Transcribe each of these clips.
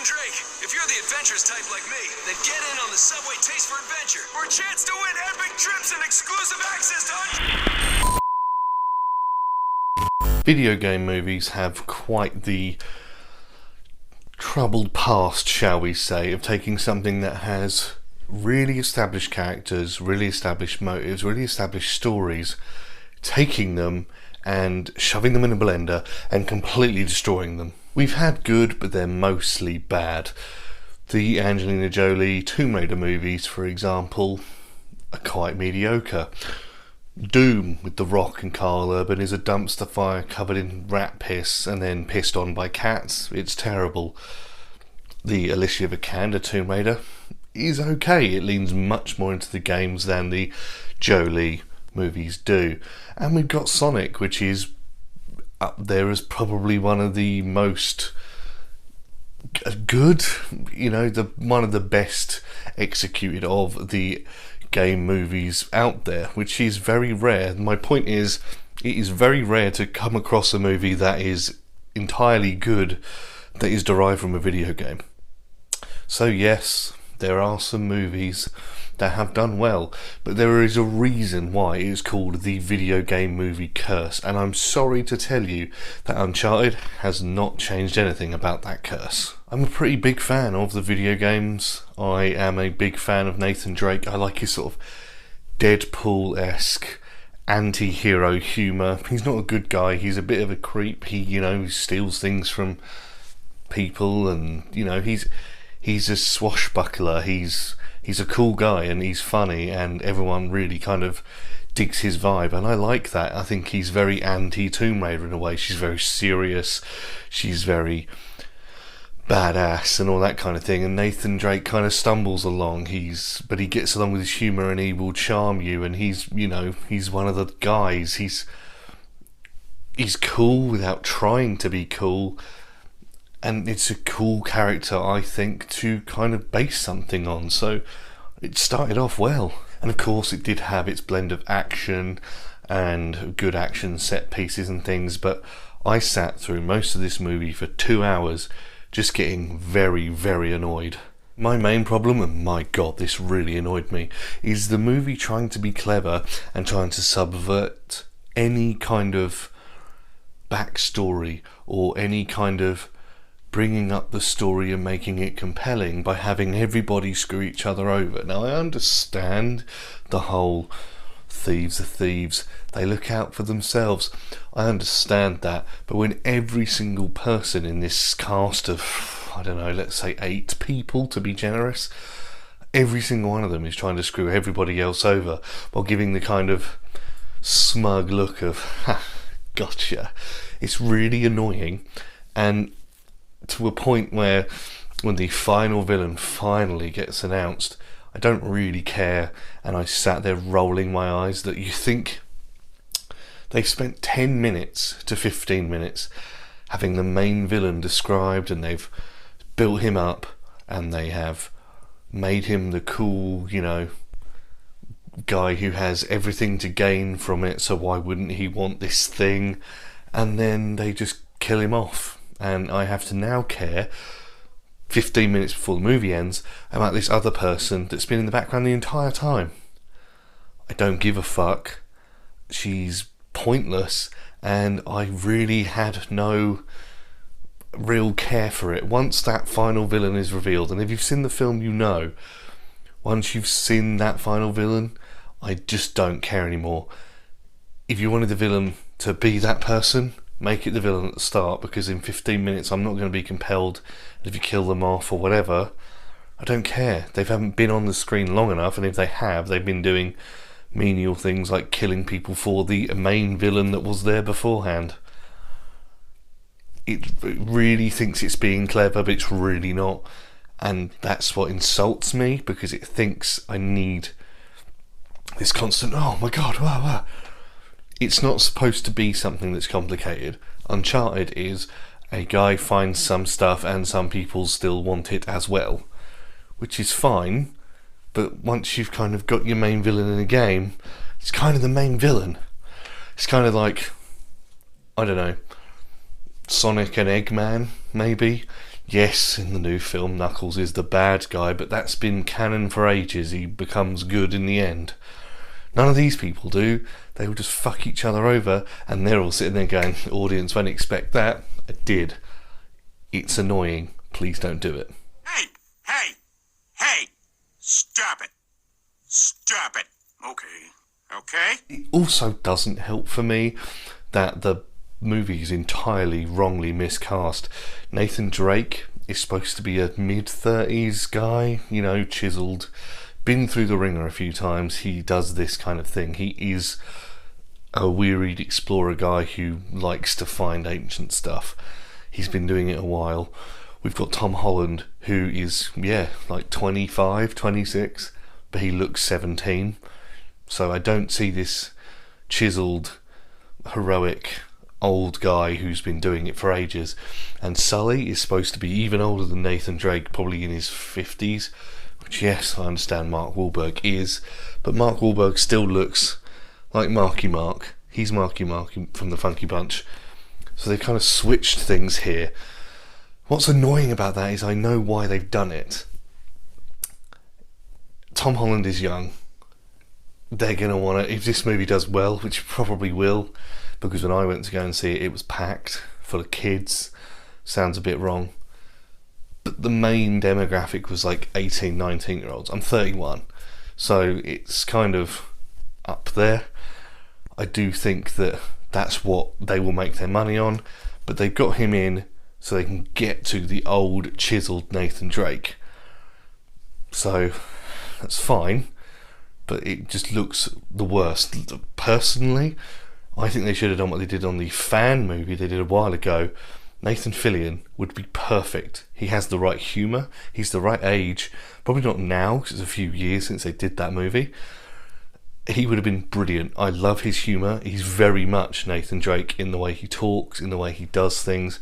Drake. If you're the adventurous type like me, then get in on the Subway Taste for Adventure for a chance to win epic trips and exclusive access to Video game movies have quite the troubled past, shall we say, of taking something that has really established characters, really established motives, really established stories, taking them and shoving them in a blender and completely destroying them. We've had good, but they're mostly bad. The Angelina Jolie Tomb Raider movies, for example, are quite mediocre. Doom with The Rock and Carl Urban is a dumpster fire covered in rat piss and then pissed on by cats. It's terrible. The Alicia Vikander Tomb Raider is okay. It leans much more into the games than the Jolie movies do. And we've got Sonic, which is up there as probably one of the most good, one of the best executed of the game movies out there, which is very rare. My point is, it is very rare to come across a movie that is entirely good that is derived from a video game. So yes, there are some movies that have done well, but there is a reason why it is called the video game movie curse, and I'm sorry to tell you that Uncharted has not changed anything about that curse. I'm a pretty big fan of the video games. I am a big fan of Nathan Drake. I like his sort of Deadpool-esque anti-hero humour. He's not a good guy, he's a bit of a creep. He steals things from people, and he's a swashbuckler. He's a cool guy and he's funny, and everyone really kind of digs his vibe, and I like that. I think he's very anti-Tomb Raider in a way. She's very serious, she's very badass and all that kind of thing, and Nathan Drake kind of stumbles along, but he gets along with his humour and he will charm you, and he's one of the guys. He's cool without trying to be cool. And it's a cool character, I think, to kind of base something on. So it started off well. And of course it did have its blend of action and good action set pieces and things. But I sat through most of this movie for 2 hours just getting very, very annoyed. My main problem, and my god, this really annoyed me, is the movie trying to be clever and trying to subvert any kind of backstory or any kind of bringing up the story and making it compelling by having everybody screw each other over. Now, I understand the whole thieves are thieves, they look out for themselves. I understand that, but when every single person in this cast of, I don't know, let's say 8 people to be generous, every single one of them is trying to screw everybody else over while giving the kind of smug look of, ha, gotcha. It's really annoying, and to a point where when the final villain finally gets announced, I don't really care, and I sat there rolling my eyes. That you think they spent 10 minutes to 15 minutes having the main villain described, and they've built him up and they have made him the cool, guy who has everything to gain from it, so why wouldn't he want this thing? And then they just kill him off. And I have to now care 15 minutes before the movie ends about this other person that's been in the background the entire time. I don't give a fuck. She's pointless, and I really had no real care for it. Once that final villain is revealed, and if you've seen the film, once you've seen that final villain, I just don't care anymore. If you wanted the villain to be that person, make it the villain at the start, because in 15 minutes I'm not going to be compelled. If you kill them off or whatever, I don't care. They haven't been on the screen long enough, and if they have, they've been doing menial things like killing people for the main villain that was there beforehand. It really thinks it's being clever, but it's really not, and that's what insults me, because it thinks I need this constant, oh my god, wow. It's not supposed to be something that's complicated. Uncharted is a guy finds some stuff and some people still want it as well, which is fine, but once you've kind of got your main villain in a game, it's kind of the main villain. It's kind of like, I don't know, Sonic and Eggman, maybe. Yes, in the new film, Knuckles is the bad guy, but that's been canon for ages. He becomes good in the end. None of these people do. They will just fuck each other over, and they're all sitting there going, audience won't expect that. I did. It's annoying. Please don't do it. Hey! Hey! Hey! Stop it! Stop it! Okay. Okay? It also doesn't help for me that the movie is entirely wrongly miscast. Nathan Drake is supposed to be a mid-30s guy, you know, chiseled, been through the ringer a few times. He does this kind of thing. He is a wearied explorer guy who likes to find ancient stuff. He's been doing it a while. We've got Tom Holland, who is, like 25, 26, but he looks 17. So I don't see this chiseled, heroic old guy who's been doing it for ages. And Sully is supposed to be even older than Nathan Drake, probably in his 50s, which, yes, I understand Mark Wahlberg is, but Mark Wahlberg still looks like Marky Mark. He's Marky Mark from the Funky Bunch. So they've kind of switched things here. What's annoying about that is I know why they've done it. Tom Holland is young. They're going to want to, if this movie does well, which it probably will, because when I went to go and see it, it was packed full of kids. Sounds a bit wrong. But the main demographic was like 18, 19-year-olds. I'm 31, so it's kind of up there. I do think that that's what they will make their money on, but they've got him in so they can get to the old, chiseled Nathan Drake. So that's fine, but it just looks the worst. Personally, I think they should have done what they did on the fan movie they did a while ago. Nathan Fillion would be perfect. He has the right humour, he's the right age, probably not now because it's a few years since they did that movie. He would have been brilliant. I love his humour. He's very much Nathan Drake in the way he talks, in the way he does things.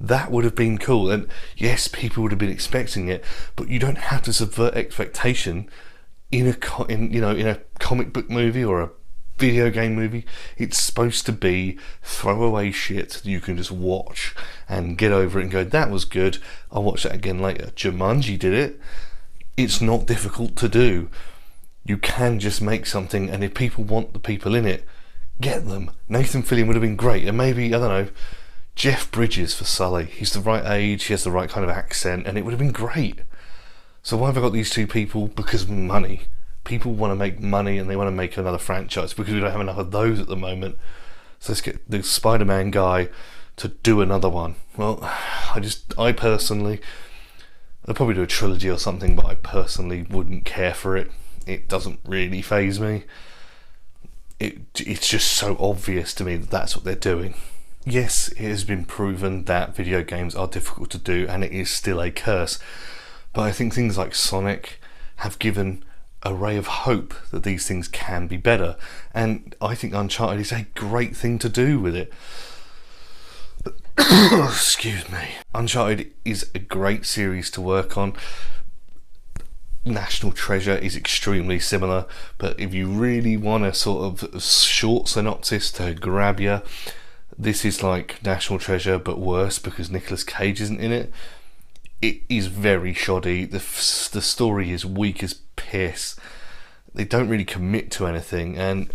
That would have been cool, and yes, people would have been expecting it, but you don't have to subvert expectation in a comic book movie or a video game movie. It's supposed to be throwaway shit that you can just watch and get over it and go, that was good, I'll watch that again later. Jumanji did it. It's not difficult to do. You can just make something, and if people want the people in it, get them. Nathan Fillion would have been great, and maybe, I don't know, Jeff Bridges for Sully. He's the right age, he has the right kind of accent, and it would have been great. So why have I got these two people? Because of money. People want to make money and they want to make another franchise because we don't have enough of those at the moment. So let's get the Spider-Man guy to do another one. Well, I personally, I'd probably do a trilogy or something, but I personally wouldn't care for it. It doesn't really faze me. It's just so obvious to me that that's what they're doing. Yes, it has been proven that video games are difficult to do, and it is still a curse. But I think things like Sonic have given a ray of hope that these things can be better. And I think Uncharted is a great thing to do with it. Excuse me. Uncharted is a great series to work on. National Treasure is extremely similar, but if you really want a sort of short synopsis to grab you, this is like National Treasure but worse because Nicolas Cage isn't in it. It is very shoddy. The story is weak as piss. They don't really commit to anything, and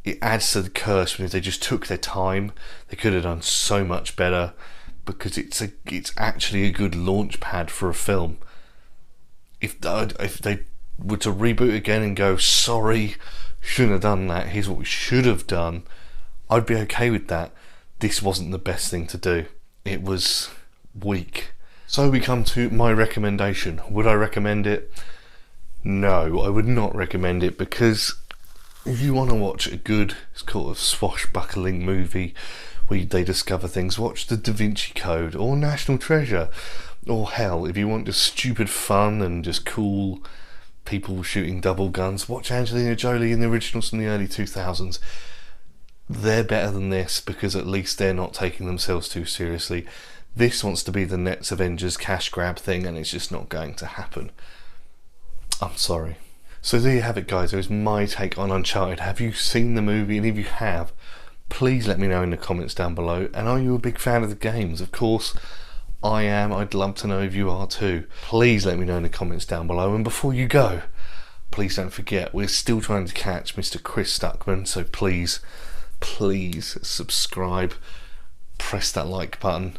it adds to the curse. When if they just took their time, they could have done so much better, because it's actually a good launch pad for a film. If they were to reboot again and go, sorry, shouldn't have done that, here's what we should have done, I'd be okay with that. This wasn't the best thing to do. It was weak. So we come to my recommendation. Would I recommend it? No, I would not recommend it, because if you want to watch a good sort of swashbuckling movie where they discover things, watch The Da Vinci Code or National Treasure. Or hell, if you want just stupid fun and just cool people shooting double guns, watch Angelina Jolie in the originals from the early 2000s. They're better than this because at least they're not taking themselves too seriously. This wants to be the Nets Avengers cash grab thing, and it's just not going to happen. I'm sorry. So there you have it, guys. There's my take on Uncharted. Have you seen the movie? And if you have, please let me know in the comments down below. And are you a big fan of the games? Of course, I am. I'd love to know if you are too. Please let me know in the comments down below. And before you go, please don't forget, we're still trying to catch Mr. Chris Stuckman, so please subscribe, press that like button,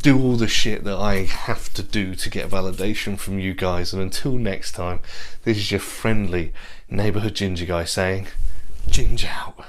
do all the shit that I have to do to get validation from you guys. And until next time, this is your friendly neighbourhood ginger guy saying, Ginge out.